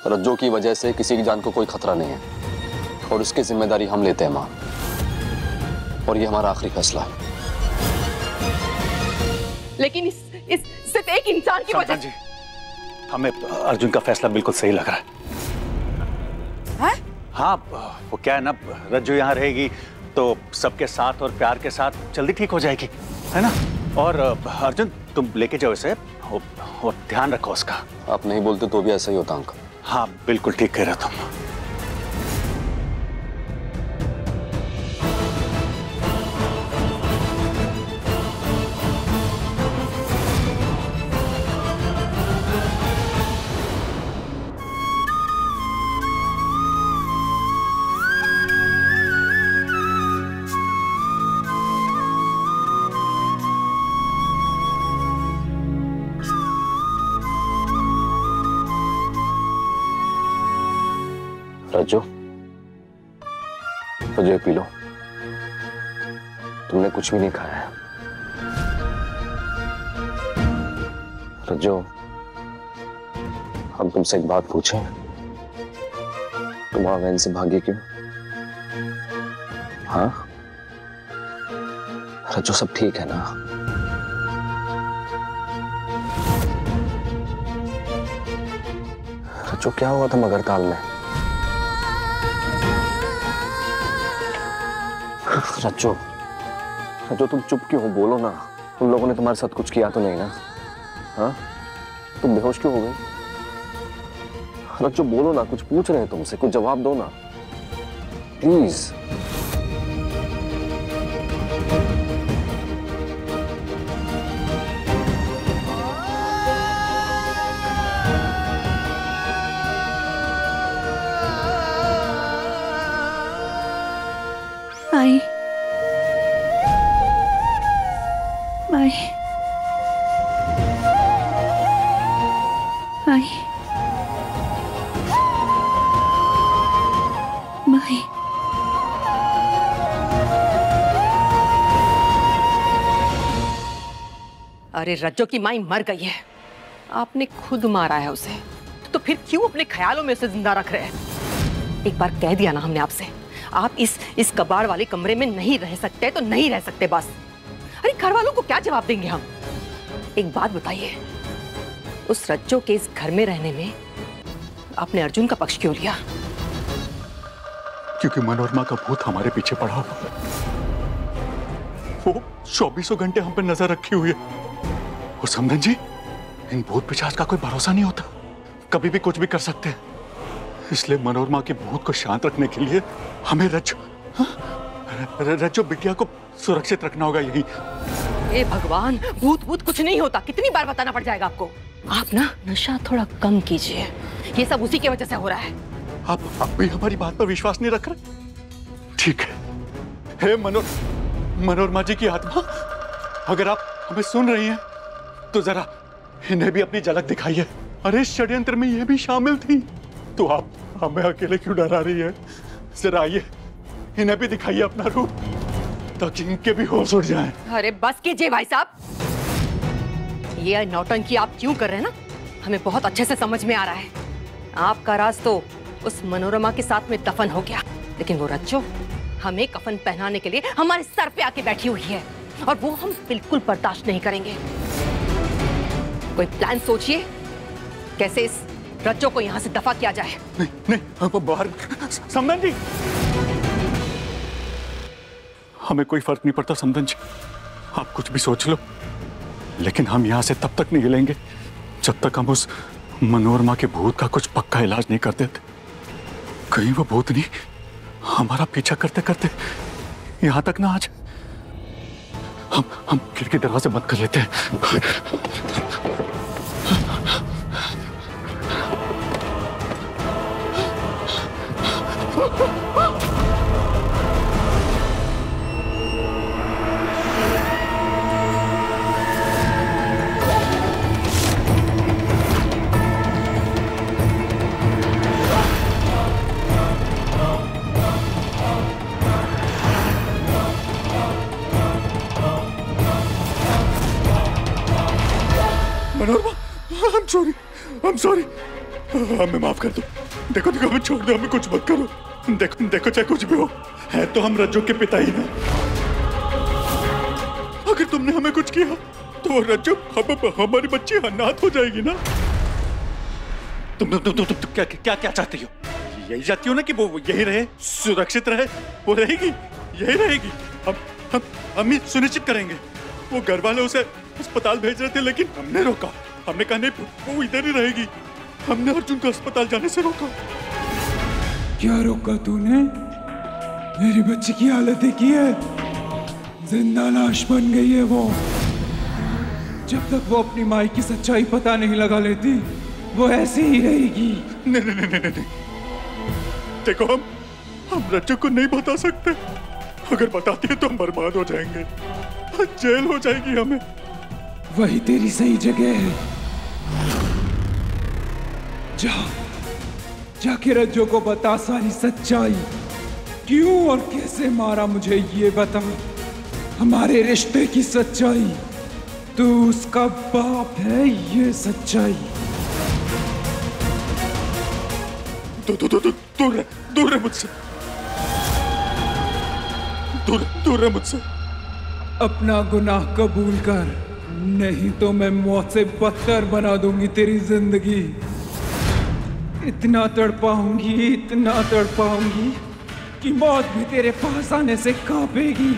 रज्जो की वजह से किसी की जान को कोई खतरा नहीं है और उसकी जिम्मेदारी हम लेते हैं माँ, और ये हमारा आखिरी फैसला है। लेकिन इस सिर्फ एक इंसान की वजह जी, हमें अर्जुन का फैसला बिल्कुल सही लग रहा है। हाँ, वो क्या है ना, रज्जू यहाँ रहेगी तो सबके साथ और प्यार के साथ जल्दी ठीक हो जाएगी, है ना। और अर्जुन तुम लेके जाओ इसे और ध्यान रखो उसका। आप नहीं बोलते तो भी ऐसा ही होता अंकल। हाँ बिल्कुल ठीक कह रहे हो तुम। रज्जो, रज्जो पी लो, तुमने कुछ भी नहीं खाया है। रज्जो, हम तुमसे एक बात पूछें, तुम वहां वैन से भागी क्यों? हाँ रज्जो, सब ठीक है ना? रज्जो, क्या हुआ था मगरताल में? रज्जो, रज्जो तुम चुप क्यों हो? बोलो ना, उन लोगों ने तुम्हारे साथ कुछ किया तो नहीं ना? हाँ, तुम बेहोश क्यों हो गई? रज्जो बोलो ना, कुछ पूछ रहे हैं तुमसे, कुछ जवाब दो ना प्लीज। माई, माई, माई, माई। अरे रज्जो की माई मर गई है, आपने खुद मारा है उसे, तो फिर क्यों अपने ख्यालों में उसे जिंदा रख रहे हैं? एक बार कह दिया ना हमने आपसे, आप इस कबाड़ वाले कमरे में नहीं रह सकते तो नहीं रह सकते बस। अरे घर वालों को क्या जवाब देंगे हम? एक बात बताइए, उस रज्जो के इस घर में रहने में आपने अर्जुन का पक्ष क्यों लिया? क्योंकि मनोरमा का भूत हमारे पीछे पड़ा हुआ, वो 24 घंटे हम पर नजर रखी हुई है। और समधन जी, इन भूत पिशाच का कोई भरोसा नहीं होता, कभी भी कुछ भी कर सकते हैं। इसलिए मनोरमा के भूत को शांत रखने के लिए हमें रज्जो बिटिया को सुरक्षित रखना होगा यही। ए भगवान, भूत कुछ नहीं होता, कितनी बार बताना पड़ जाएगा आपको? आप ना नशा थोड़ा कम कीजिए, ये सब उसी की वजह से हो रहा है। आप भी हमारी बात पर विश्वास नहीं रख रहे? ठीक है, हे मनोरमा जी की आत्मा, अगर आप हमें सुन रही हैं तो जरा इन्हें भी अपनी झलक दिखाइए। अरे इस षड्यंत्र में ये भी शामिल थी, तो आप हमें अकेले क्यों डरा रही है? जरा आइए, इन्हें भी दिखाइए अपना रूप, ताकि इनके भी होश उड़ जाएं। अरे बस कीजिए भाई साहब, ये नौटंकी आप क्यों कर रहे हैं ना, हमें बहुत अच्छे से समझ में आ रहा है। आपका राज तो उस मनोरमा के साथ में दफन हो गया, लेकिन वो रज्जो हमें कफन पहनाने के लिए हमारे सर पे आके बैठी हुई है, और वो हम बिल्कुल बर्दाश्त नहीं करेंगे। कोई प्लान सोचिए, कैसे इस रज्जो को यहाँ से दफा किया जाए। नहीं, वो बाहर। समधन जी, हमें कोई फर्क नहीं पड़ता समधन जी, आप कुछ भी सोच लो, लेकिन हम यहाँ से तब तक नहीं हिलेंगे जब तक हम उस मनोरमा के भूत का कुछ पक्का इलाज नहीं कर देते। कहीं वो भूत नहीं हमारा पीछा करते करते यहाँ तक ना आज। हम खिड़की दरवाजे बंद कर लेते हैं। I'm sorry. हमें माफ कर दो। देखो देखो, हमें छोड़ दो, हमें कुछ मत करो। देखो देखो, चाहे कुछ भी हो, है तो हम रज्जू के पिता ही ना। अगर तुमने हमें कुछ किया तो रज्जू हमारी बच्ची अनाथ हो जाएगी ना। तुम क्या क्या चाहती हो? यही चाहती हो ना कि वो यही रहे, सुरक्षित रहे? वो रहेगी, यही रहेगी। हम ही सुनिश्चित करेंगे। वो घर वाले उसे अस्पताल भेज रहे थे, लेकिन हमने रोका। हमने कहा नहीं, वो इधर ही रहेगी। हमने अर्जुन को अस्पताल जाने से रोका। क्या रोका तूने? मेरी बच्ची की हालत की है, जिंदा लाश बन गई है वो। जब तक वो अपनी माई की सच्चाई पता नहीं लगा लेती, वो ऐसी ही रहेगी। नहीं। देखो, हम रज्जू को नहीं बता सकते। अगर बताती है तो हम बर्बाद हो जाएंगे, जेल हो जाएगी हमें। वही तेरी सही जगह है। जा, जाके रज्जू को बता सारी सच्चाई। क्यों और कैसे मारा मुझे ये बता। हमारे रिश्ते की सच्चाई। तू उसका बाप है, ये सच्चाई। दूर है मुझसे, दूर है मुझसे। अपना गुनाह कबूल कर, नहीं तो मैं मौत से बदतर बना दूंगी तेरी जिंदगी। इतना तड़पाऊंगी कि मौत भी तेरे पास आने से कांपेगी।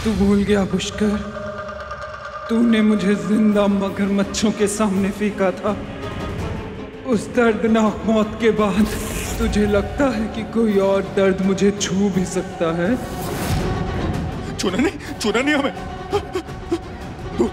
तू भूल गया पुष्कर, तूने मुझे जिंदा मगरमच्छों के सामने फेंका था। उस दर्दनाक मौत के बाद तुझे लगता है कि कोई और दर्द मुझे छू भी सकता है? छूना नहीं हमें। दूर।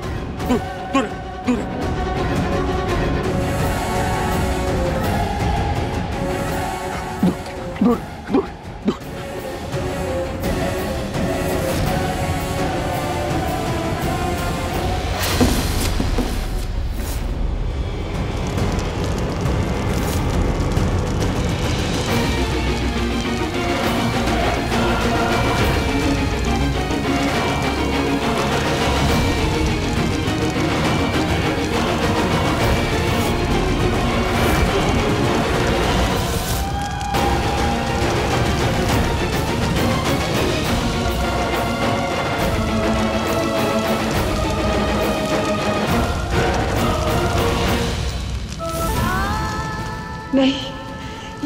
नहीं,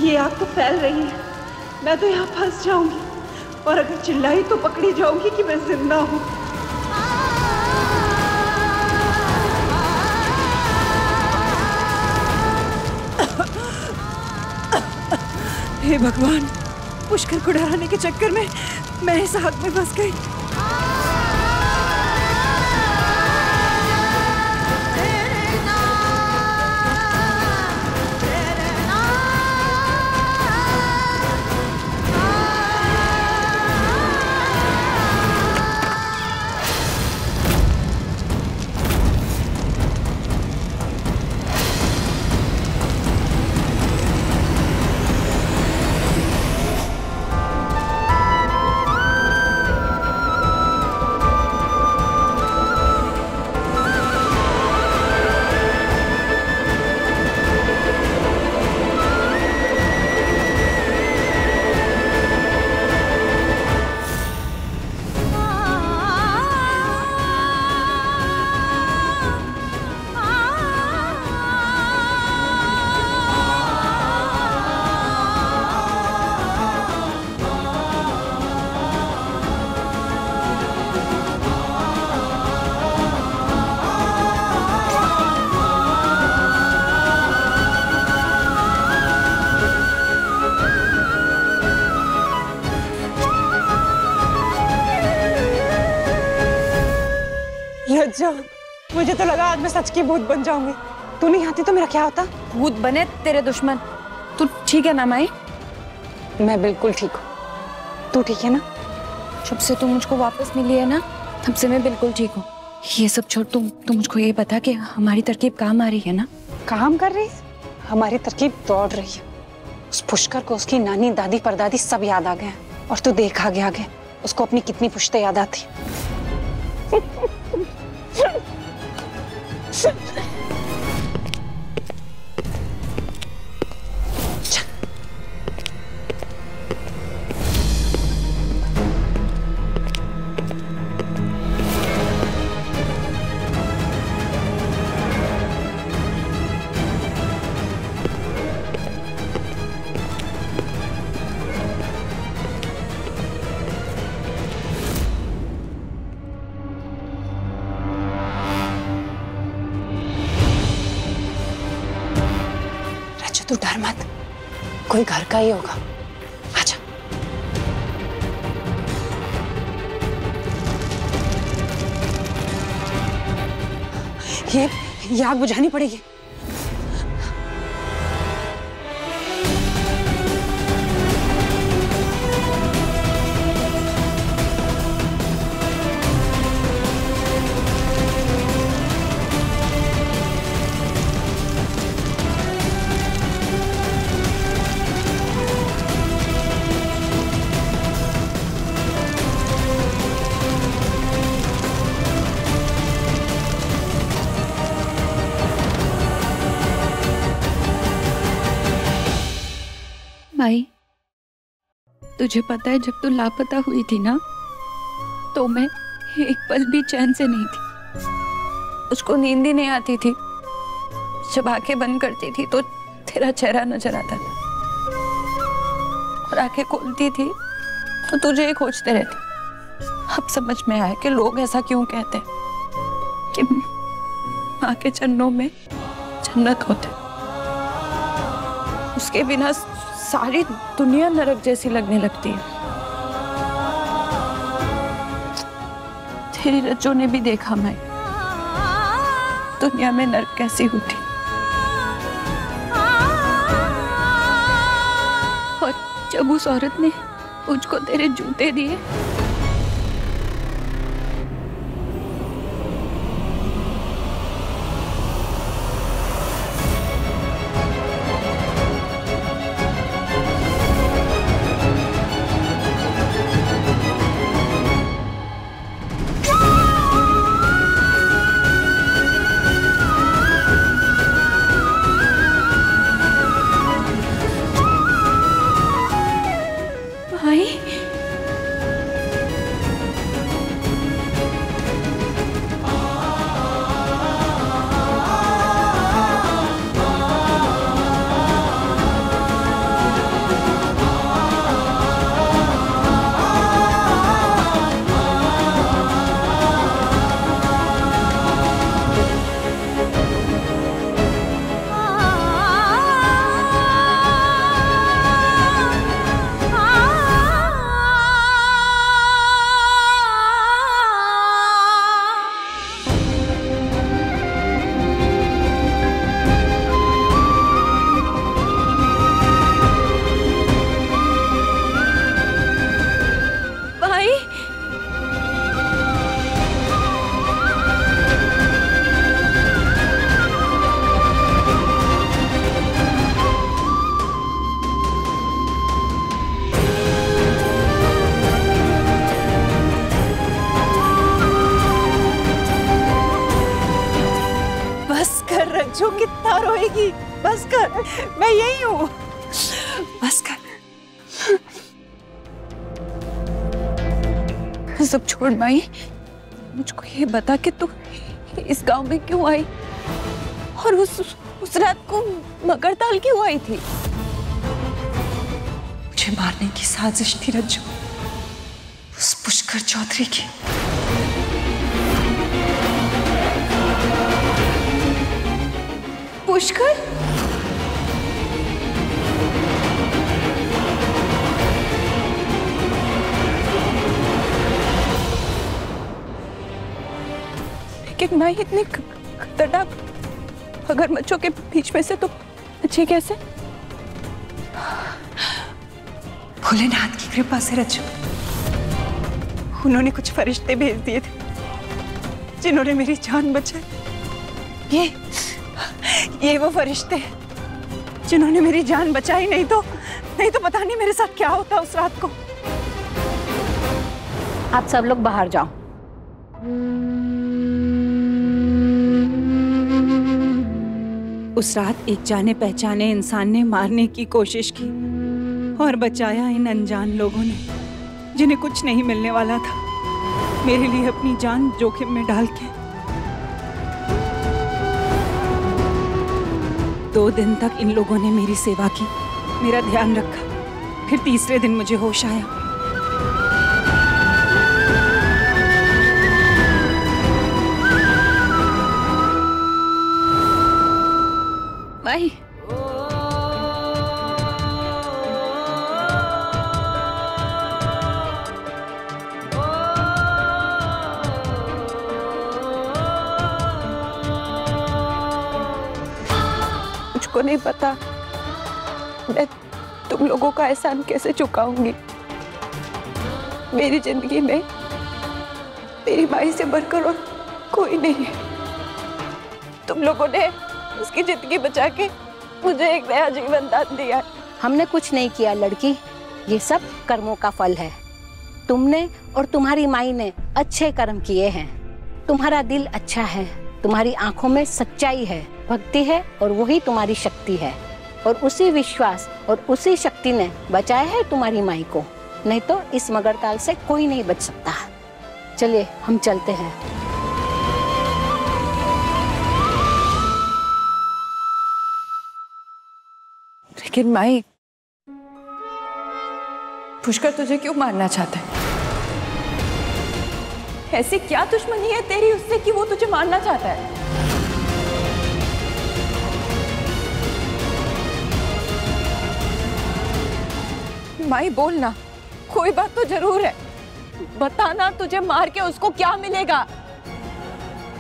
ये आग तो फैल रही है। मैं तो यहाँ फंस जाऊंगी, और अगर चिल्लाई तो पकड़ी जाऊंगी कि मैं जिंदा हूँ। हे भगवान, पुष्कर को डराने के चक्कर में मैं इस आग में फंस गई। लज्जा, मुझे तो लगा आज मैं सच की भूत बन जाऊंगी। तू नहीं आती तो मेरा क्या होता? भूत बने तेरे दुश्मन। तू ठीक है ना माई? मैं बिल्कुल ठीक हूँ। तू ठीक है ना? जब से तू मुझको वापस मिली है ना, तब से मैं बिल्कुल ठीक हूँ। ये सब छोड़, तू मुझको ये बता कि हमारी तरकीब काम आ रही है ना? काम कर रही है, हमारी तरकीब दौड़ रही है। उस पुष्कर को उसकी नानी दादी परदादी सब याद आ गए और तू देख आगे आगे उसको अपनी कितनी पुश्तें याद आती। तू डर मत, कोई घर का ही होगा। आजा। ये आग बुझानी पड़ेगी। माई, तुझे पता है जब तू लापता हुई थी ना, तो मैं एक पल भी चैन से नहीं थी। उसको नींद ही नहीं आती थी। जब आंखें बंद करती थी तो तेरा चेहरा नजर आता था, और आंखें खोलती थी तो तुझे ही खोजते रहते। अब समझ में आया कि लोग ऐसा क्यों कहते हैं कि माँ के चरणों में जन्नत होते। उसके बिना सारी दुनिया नरक जैसी लगने लगती है। तेरी रज्जो ने भी देखा मैं दुनिया में नरक कैसी होती। और जब उस औरत ने मुझको तेरे जूते दिए, रज्जू कितना रोएगी, बस कर, मैं यही हूँ, बस कर। सब छोड़ माई, मुझको ये बता कि तू इस गांव में क्यों आई और उस रात को मगरताल क्यों आई थी? मुझे मारने की साजिश थी रज्जू, उस पुष्कर चौधरी की। पुष्कर? लेकिन मैं इतनी खतरनाक अगर मच्छों के बीच में से तो अच्छी कैसे? भोलेनाथ की कृपा से रज्जू, उन्होंने कुछ फरिश्ते भेज दिए थे जिन्होंने मेरी जान बचाई। ये वो फरिश्ते जिन्होंने मेरी जान बचाई, नहीं तो पता नहीं मेरे साथ क्या होता उस रात को। आप सब लोग बाहर जाओ। उस रात एक जाने पहचाने इंसान ने मारने की कोशिश की और बचाया इन अनजान लोगों ने, जिन्हें कुछ नहीं मिलने वाला था, मेरे लिए अपनी जान जोखिम में डाल के। 2 दिन तक इन लोगों ने मेरी सेवा की, मेरा ध्यान रखा। फिर तीसरे दिन मुझे होश आया। माही, मुझको नहीं पता मैं तुम लोगों का एहसान कैसे चुकाऊंगी। मेरी जिंदगी में मेरी माई से बढ़कर और कोई नहीं है। तुम लोगों ने उसकी जिंदगी बचा के मुझे एक नया जीवन दान दिया। हमने कुछ नहीं किया लड़की, ये सब कर्मों का फल है। तुमने और तुम्हारी माई ने अच्छे कर्म किए हैं। तुम्हारा दिल अच्छा है, तुम्हारी आंखों में सच्चाई है, भक्ति है, और वही तुम्हारी शक्ति है। और उसी विश्वास और उसी शक्ति ने बचाया है तुम्हारी माई को, नहीं तो इस मगरताल से कोई नहीं बच सकता। चलिए हम चलते हैं। लेकिन माई, पुष्कर तुझे क्यों मारना चाहता है? ऐसी क्या दुश्मनी है तेरी उससे कि वो तुझे मारना चाहता है? माई बोलना, कोई बात तो जरूर है, बताना, तुझे मार के उसको क्या मिलेगा?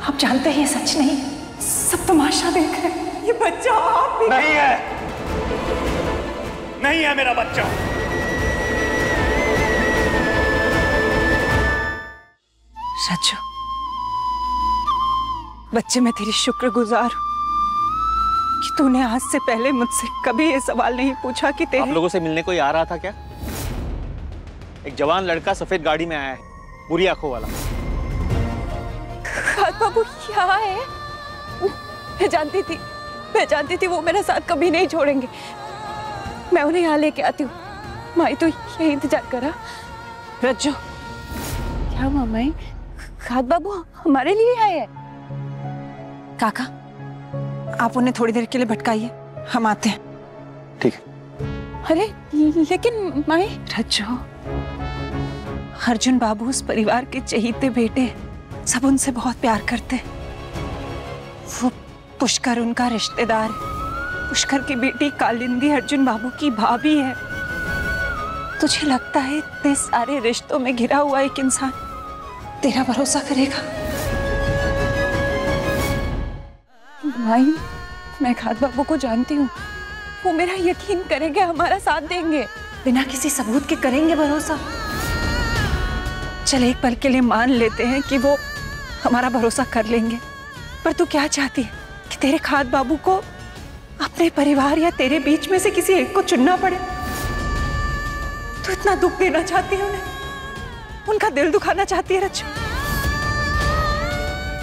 आप जानते हैं ये सच नहीं, सब तमाशा देख रहे हैं। ये बच्चा आप भी नहीं है, नहीं है मेरा बच्चा। रज्जू, बच्चे मैं तेरी शुक्रगुजार हूँ कि तूने आज से पहले मुझसे कभी ये सवाल नहीं पूछा कि तेरे। आप लोगों से मिलने कोई आ रहा था क्या? एक जवान लड़का सफेद गाड़ी में आया है, बुरी आंखों वाला। बाबू यहाँ है? मैं जानती थी वो मेरा साथ कभी नहीं छोड़ेंगे। मैं उन्हें यहाँ लेके आती हूँ। माई तो यही इंतजार करा। रज्जू, क्या हुआ माई? खाद बाबू हमारे लिए आए हैं। काका, आप उन्हें थोड़ी देर के लिए भटकाइए, हम आते हैं। ठीक है। अरे लेकिन माई। रज्जू, अर्जुन बाबू उस परिवार के चहीते बेटे, सब उनसे बहुत प्यार करते हैं। वो पुष्कर उनका रिश्तेदार है। पुष्कर की बेटी कालिंदी अर्जुन बाबू की भाभी है। तुझे लगता है इतने सारे रिश्तों में घिरा हुआ एक इंसान तेरा भरोसा करेगा? माई, मैं खाद बाबू को जानती हूँ, वो मेरा यकीन करेंगे, हमारा साथ देंगे। बिना किसी सबूत के करेंगे भरोसा? चल एक पल के लिए मान लेते हैं कि वो हमारा भरोसा कर लेंगे, पर तू क्या चाहती है कि तेरे खाद बाबू को अपने परिवार या तेरे बीच में से किसी एक को चुनना पड़े? तू इतना दुख देना चाहती है उन्हें, उनका दिल दुखाना चाहती है रज्जू?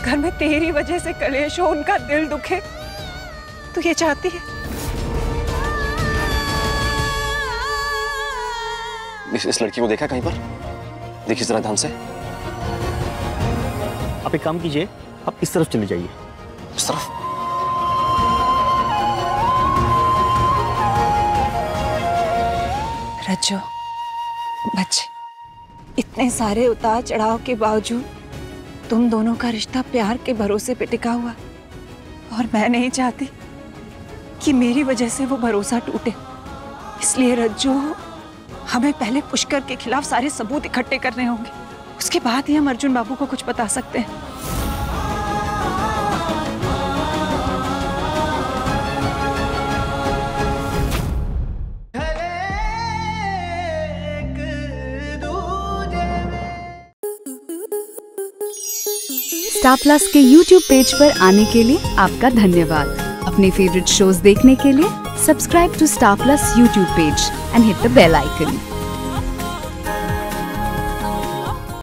घर में तेरी वजह से कलेश हो, उनका दिल दुखे, तू ये चाहती है? इस लड़की को देखा कहीं पर? देखिए जरा ध्यान से। आप एक काम कीजिए, आप इस तरफ चले जाइए। इस तरफ? रज्जू, बच्चे, इतने सारे उतार चढ़ाव के बावजूद तुम दोनों का रिश्ता प्यार के भरोसे पे टिका हुआ, और मैं नहीं चाहती कि मेरी वजह से वो भरोसा टूटे। इसलिए रज्जू, हमें पहले पुष्कर के खिलाफ सारे सबूत इकट्ठे करने होंगे, उसके बाद ही हम अर्जुन बाबू को कुछ बता सकते हैं। स्टार प्लस के YouTube पेज पर आने के लिए आपका धन्यवाद। अपने फेवरेट शोज देखने के लिए subscribe to Star Plus YouTube page and hit the bell icon.